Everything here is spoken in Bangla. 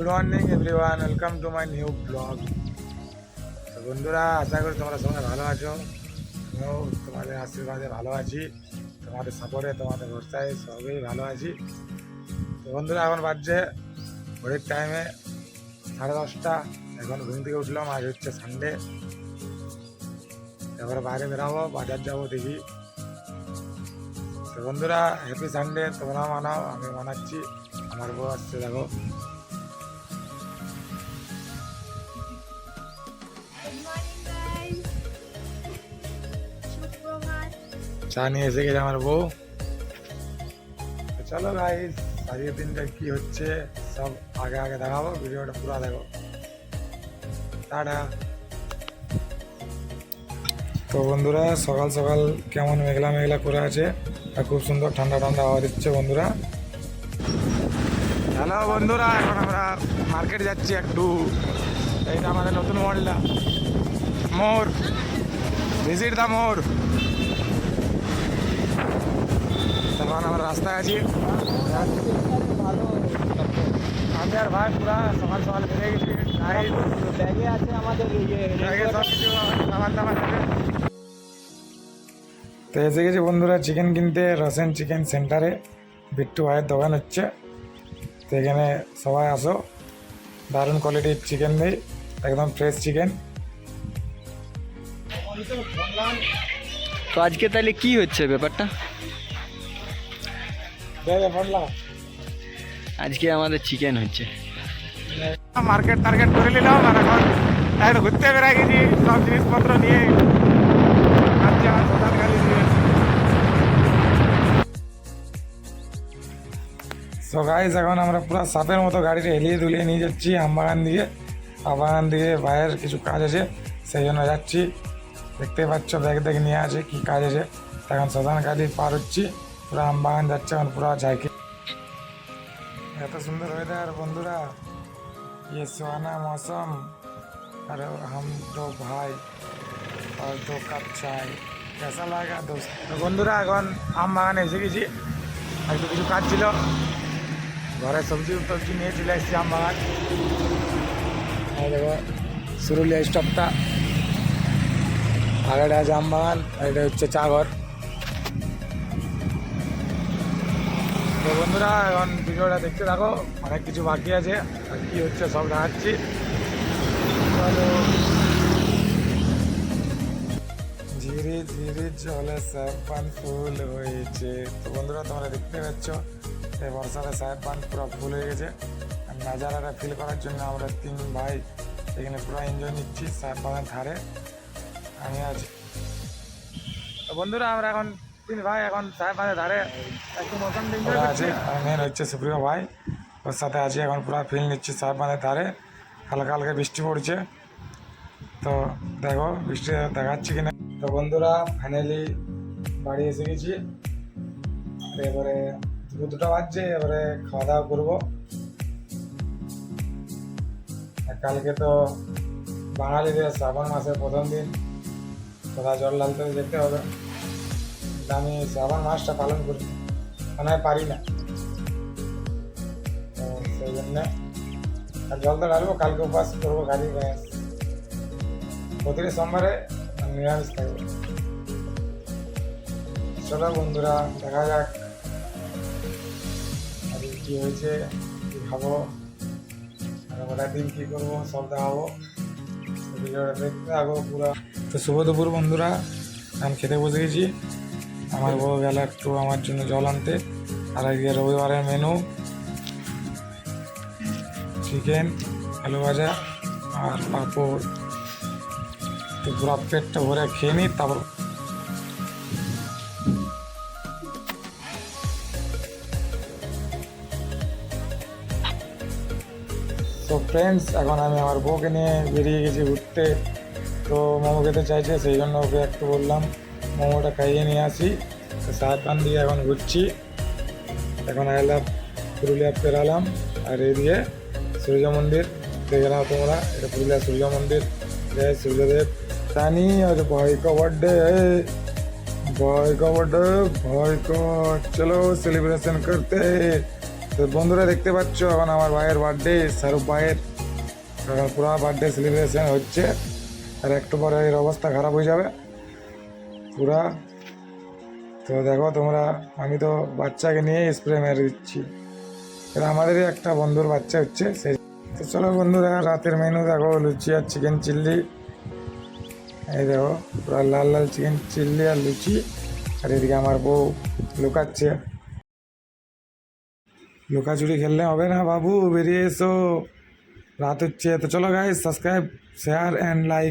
Good morning everyone, welcome to my new blog. তো বন্ধুরা, আশা করি তোমরা সবাই ভালো আছো। আমিও তোমাদের আশীর্বাদে ভালো আছি, তোমাদের সাপোর্টে, তোমাদের ভরসায় সবই ভালো আছি। তো বন্ধুরা, এখন বাজছে ঘড়ির টাইমে 10:30। এখন ঘুম থেকে উঠলাম। আজ হচ্ছে সানডে। এবার বাইরে বেরাবো, বাজার যাবো দেখি। তো বন্ধুরা, হ্যাপি সানডে। তোমরা মানাও, আমি মানাচ্ছি। আমার বউ আসছে, দেখো। চা নিয়ে এসে গেছে আমার বউ। তো চলো গাইস, আজকের দিনটা কি হচ্ছে সব আগে আগে দেখাবো। ভিডিওটা পুরো দেখো। টাটা। তো বন্ধুরা, সকাল সকাল কেমন মেঘলা মেঘলা করে আছে, আর খুব সুন্দর ঠান্ডা ঠান্ডা হাওয়া দিচ্ছে বন্ধুরা। হ্যালো বন্ধুরা, এখন আমরা মার্কেট যাচ্ছি একটু। এইটা আমাদের নতুন মডেলটা মোর, ভিজিট দা মোর। তখন আমরা রাস্তায় আছি। আমি আর ভাই পুরা সকাল সকাল বেরিয়ে গেছি। ব্যাগে আছে আমাদের ব্যাগে সব কিছু খাবার দাবার নেবে। তো এসে গেছি বন্ধুরা চিকেন কিনতে, রসেন চিকেন সেন্টারে। বিট্টু ভাইয়ের দোকান হচ্ছে। তো এখানে সবাই আসো, দারুণ কোয়ালিটির চিকেন দেয়, একদম ফ্রেশ চিকেন। তো আজকে তাহলে কি হচ্ছে ব্যাপারটা? আজকে আমাদের চিকেন হচ্ছে। মার্কেট টার্গেট করে নিলাম, আর এখন একটু ঘুরতে বেড়ে গেছি সব জিনিসপত্র নিয়ে। সো গাইস, এখন আমরা পুরো সাপের মতো গাড়িটা হেলিয়ে দুলিয়ে নিয়ে যাচ্ছি আমবাগান দিকে। আমবাগান দিকে ভাইয়ের কিছু কাজ আছে, সেই জন্য যাচ্ছি। দেখতে পাচ্ছ ব্যাগ দেখে নিয়ে আছে, কি কাজ আছে। এখন শ্মশান কালী পার হচ্ছি, পুরো আমবাগান যাচ্ছে এখন পুরো ঝাঁকি। এত সুন্দর ওয়েদার বন্ধুরা, ये सुहाना मौसम, और हम दो भाई और दो कप चाय, कैसा লাগা দোস্ত। তো বন্ধুরা, এখন আম বাগানে এসে গেছি। একটু কিছু কাজ ছিল, ঘরে সবজি টবজি নিয়ে চলে এসেছি আম বাগান। দেখো সুরুলিয়া স্টপটা, আগেটা আছে আম বাগান, আর এটা হচ্ছে চা ঘর। তো বন্ধুরা, এখন ভিডিওটা দেখতে থাকো, অনেক কিছু বাকি আছে, আর কি হচ্ছে সব দেখাচ্ছি। ধীরে ধীরে জলে সাহেব বান ফুল হয়েছে। তো বন্ধুরা, তোমরা দেখতে পাচ্ছ এই বর্ষাতে সাহেব বান পুরো ফুল হয়ে গেছে। আর নাজারাটা ফিল করার জন্য আমরা তিন ভাই এখানে পুরো এনজয় নিচ্ছি সাহেব বানের ধারে। আমি আছি। তো বন্ধুরা, আমরা এখন তিন ভাই এখন সাহেব বানের ধারে একটু মৌসুম এনজয় আছে। আর মেন হচ্ছে সুপ্রিয় ভাই, ওর সাথে আছি। এখন পুরো ফিল নিচ্ছি সাহেব বানের ধারে। হালকা হালকা বৃষ্টি পড়ছে, তো দেখো বৃষ্টি দেখাচ্ছি কিনা। তো বন্ধুরা, ফাইনালি বাড়ি এসে গেছি। এবারে দুটো বাজছে, এবারে খাওয়া দাওয়া করবো। কালকে তো বাঙালিদের শ্রাবণ মাসের প্রথম দিন, কোথাও জল ঢালতে যেতে হবে। আমি শ্রাবণ মাসটা পালন করি, মনে হয় পারি না, তো সেই জন্যে আর জল তো ঢালবো। কালকে উপবাস করবো, গাড়ি প্রতিটি সোমবারে নিরামিষ থাকবে। চলো বন্ধুরা, দেখা যাক আর কি হয়েছে, কি খাবো, গোটা দিন কী করবো সব দেখাবো। ভিডিওটা দেখতে থাকো পুরো। তো শুভ দুপুর বন্ধুরা, আমি খেতে বসে গেছি। আমার বউ গেল একটু আমার জন্য জল আনতে। আর আজকে রবিবারের মেনু চিকেন, আলু ভাজা আর পাঁপড়। তো পুরো পেটটা ভরে খেয়ে নিই, তারপর তো ফ্রেন্ডস, এখন আমি আমার বউকে নিয়ে বেরিয়ে গেছি ঘুরতে। তো মোমো খেতে চাইছে, সেই জন্য ওকে একটু বললাম মোমোটা খাইয়ে নিয়ে আসি। তো সাত বান দিয়ে এখন ঘুরছি। এখন আইলাম পুরুলিয়া পেরালাম, আর এদিকে সূর্য মন্দির দেখলাম তোমরা। এটা পুরুলিয়া সূর্য মন্দির, जय सूर्यदेव। सानी और भाई का बर्थडे है, भाई का बर्थडे, भाई का। चलो सेलिब्रेशन करते हैं। তো বন্ধুরা দেখতে পাচ্ছ এখন আমার ভাইয়ের বার্থডে, শাহরুখ ভাইয়ের এখন পুরো বার্থডে সেলিব্রেশন হচ্ছে। আর একটু পরে এর অবস্থা খারাপ হয়ে যাবে পুরা। তো দেখো তোমরা, আমি তো বাচ্চাকে নিয়ে স্প্রে মেরে দিচ্ছি। এটা আমাদেরই একটা বন্ধুর বাচ্চা হচ্ছে সেই। তো চলো বন্ধুরা, রাতের মেনু দেখো, লুচি আর চিকেন চিল্লি। এই দেখো পুরো লাল লাল চিকেন চিল্লি আর লুচি। আর এদিকে আমার বউ লুকাচ্ছে। লুকাচুরি খেললে হবে না বাবু, বেরিয়ে এসো, রাত হচ্ছে। তো চলো guys, subscribe, share and like.